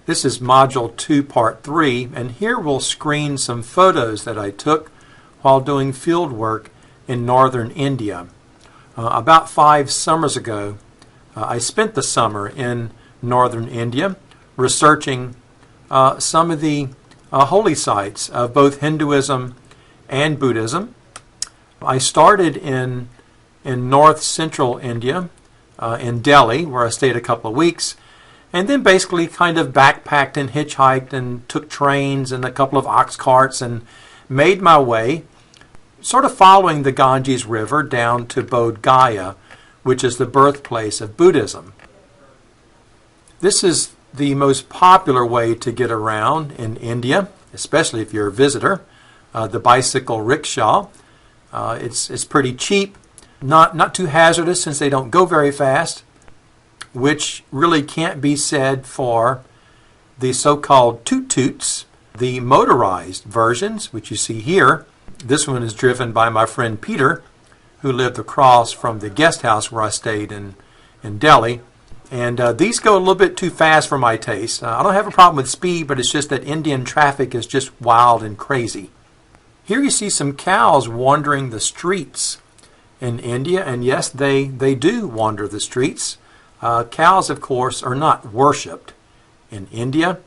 This is Module 2, Part 3, and here we'll screen some photos that I took while doing field work in northern India. About 5 summers ago, I spent the summer in northern India researching some of the holy sites of both Hinduism and Buddhism. I started in north central India, in Delhi, where I stayed a couple of weeks, and then basically kind of backpacked and hitchhiked and took trains and a couple of ox carts and made my way, sort of following the Ganges River down to Bodh Gaya, which is the birthplace of Buddhism. This is the most popular way to get around in India, especially if you're a visitor, the bicycle rickshaw. It's pretty cheap, not too hazardous since they don't go very fast, which really can't be said for the so-called toot-toots, the motorized versions, which you see here. This one is driven by my friend Peter, who lived across from the guest house where I stayed in Delhi. And these go a little bit too fast for my taste. I don't have a problem with speed, but it's just that Indian traffic is just wild and crazy. Here you see some cows wandering the streets in India, and yes, they do wander the streets. Cows, of course, are not worshipped in India.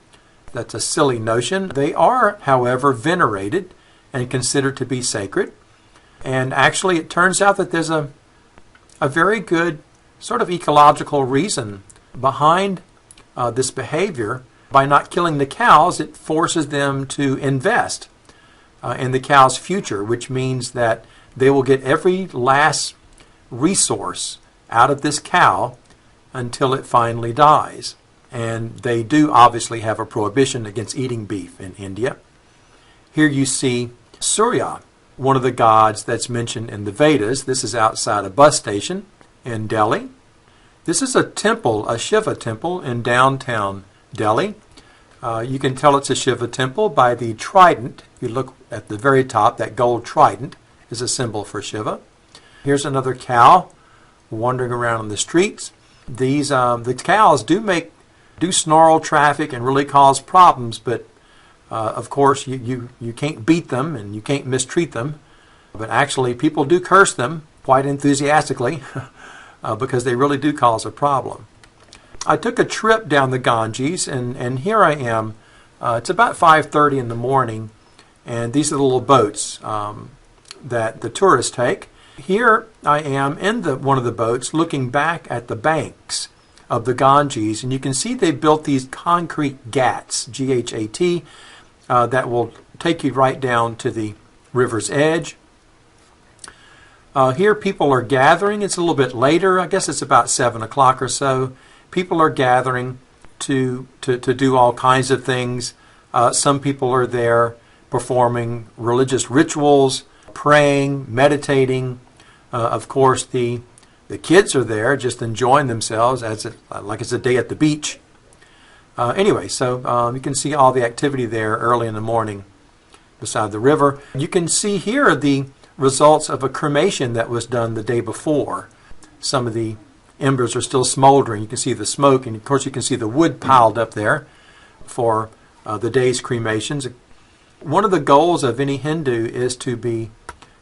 That's a silly notion. They are, however, venerated and considered to be sacred. And actually, it turns out that there's a very good sort of ecological reason behind this behavior. By not killing the cows, it forces them to invest in the cow's future, which means that they will get every last resource out of this cow until it finally dies. And they do obviously have a prohibition against eating beef in India. Here you see Surya, one of the gods that's mentioned in the Vedas. This is outside a bus station in Delhi. This is a temple, a Shiva temple in downtown Delhi. You can tell it's a Shiva temple by the trident. If you look at the very top, that gold trident is a symbol for Shiva. Here's another cow wandering around in the streets. The cows do snarl traffic and really cause problems, but of course you can't beat them and you can't mistreat them. But actually people do curse them quite enthusiastically because they really do cause a problem. I took a trip down the Ganges, and here I am. It's about 5:30 in the morning, and these are the little boats that the tourists take. Here I am in one of the boats looking back at the banks of the Ganges, and you can see they built these concrete ghats, G-H-A-T, that will take you right down to the river's edge. Here people are gathering. It's a little bit later. I guess it's about 7 o'clock or so. People are gathering to do all kinds of things. Some people are there performing religious rituals, praying, meditating. Of course, the kids are there just enjoying themselves like it's a day at the beach. Anyway, so you can see all the activity there early in the morning beside the river. You can see here the results of a cremation that was done the day before. Some of the embers are still smoldering. You can see the smoke, and of course you can see the wood piled up there for the day's cremations. One of the goals of any Hindu is to be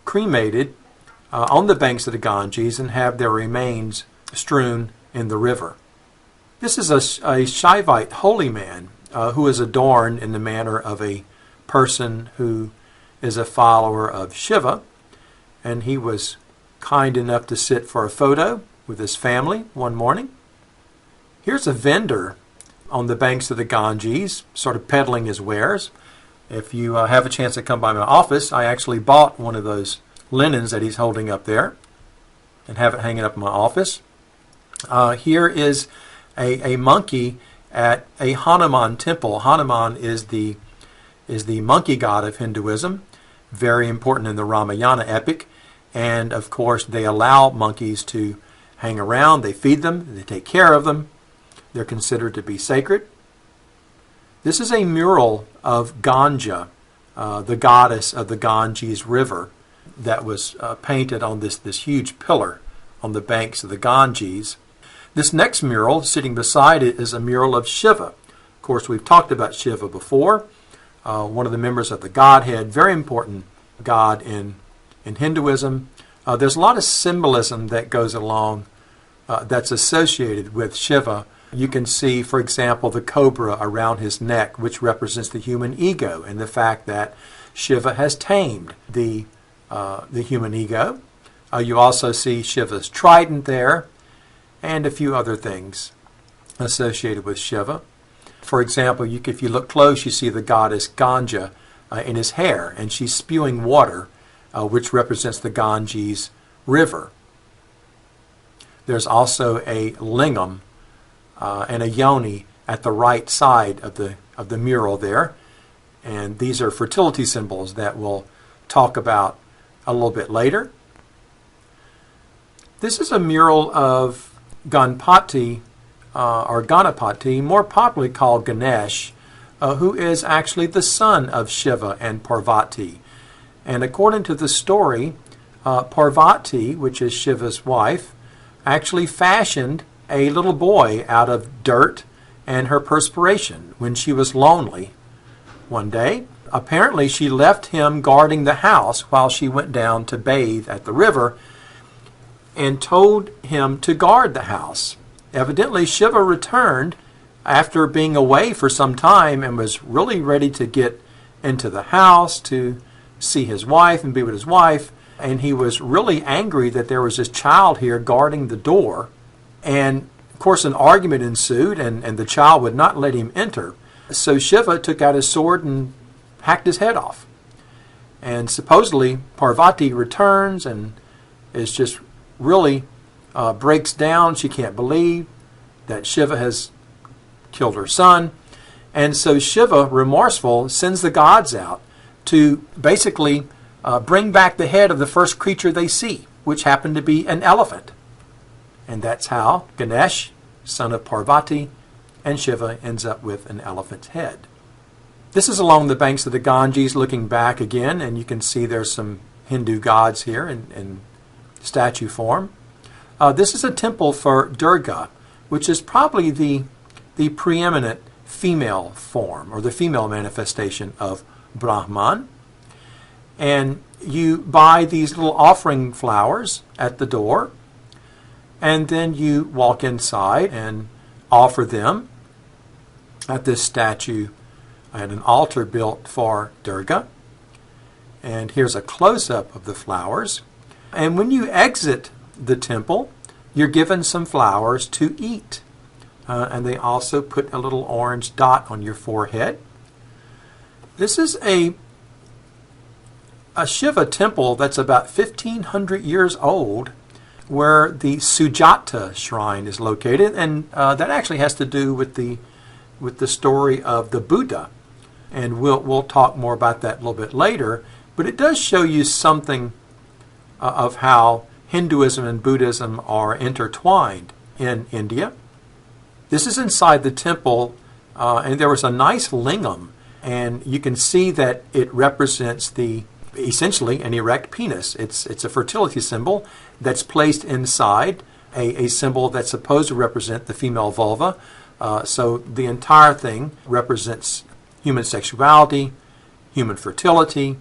cremated on the banks of the Ganges and have their remains strewn in the river. This is a Shaivite holy man who is adorned in the manner of a person who is a follower of Shiva, and he was kind enough to sit for a photo with his family one morning. Here's a vendor on the banks of the Ganges, sort of peddling his wares. If you have a chance to come by my office, I actually bought one of those linens that he's holding up there and have it hanging up in my office. Here is a monkey at a Hanuman temple. Hanuman is the monkey god of Hinduism, very important in the Ramayana epic. And of course, they allow monkeys to hang around. They feed them. They take care of them. They're considered to be sacred. This is a mural of Ganga, the goddess of the Ganges River, that was painted on this huge pillar on the banks of the Ganges. This next mural, sitting beside it, is a mural of Shiva. Of course, we've talked about Shiva before, one of the members of the Godhead, very important god in Hinduism. There's a lot of symbolism that goes along that's associated with Shiva. You can see, for example, the cobra around his neck, which represents the human ego, and the fact that Shiva has tamed the human ego. You also see Shiva's trident there, and a few other things associated with Shiva. For example, if you look close, you see the goddess Ganga in his hair, and she's spewing water, which represents the Ganges River. There's also a lingam and a yoni at the right side of the mural there, and these are fertility symbols that we'll talk about a little bit later. This is a mural of Ganpati, or Ganapati, more popularly called Ganesh, who is actually the son of Shiva and Parvati. And according to the story, Parvati, which is Shiva's wife, actually fashioned a little boy out of dirt and her perspiration when she was lonely one day. Apparently, she left him guarding the house while she went down to bathe at the river and told him to guard the house. Evidently, Shiva returned after being away for some time and was really ready to get into the house to see his wife and be with his wife. And he was really angry that there was this child here guarding the door. And, of course, an argument ensued, and the child would not let him enter. So Shiva took out his sword and hacked his head off. And supposedly, Parvati returns and is just really breaks down. She can't believe that Shiva has killed her son. And so Shiva, remorseful, sends the gods out to basically bring back the head of the first creature they see, which happened to be an elephant. And that's how Ganesh, son of Parvati, and Shiva ends up with an elephant's head. This is along the banks of the Ganges, looking back again, and you can see there's some Hindu gods here in statue form. This is a temple for Durga, which is probably the preeminent female form, or the female manifestation of Brahman. And you buy these little offering flowers at the door, and then you walk inside and offer them at this statue at an altar built for Durga. And here's a close-up of the flowers. And when you exit the temple, you're given some flowers to eat. And they also put a little orange dot on your forehead. This is a Shiva temple that's about 1,500 years old, where the Sujata shrine is located, and that actually has to do with the story of the Buddha, and we'll talk more about that a little bit later. But it does show you something of how Hinduism and Buddhism are intertwined in India. This is inside the temple, and there was a nice lingam, and you can see that it represents essentially an erect penis. It's a fertility symbol that's placed inside a symbol that's supposed to represent the female vulva. So the entire thing represents human sexuality, human fertility,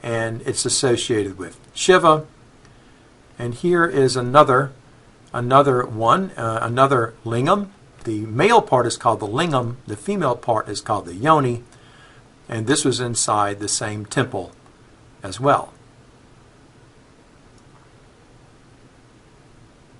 and it's associated with Shiva. And here is another one, another lingam. The male part is called the lingam, the female part is called the yoni, and this was inside the same temple as well.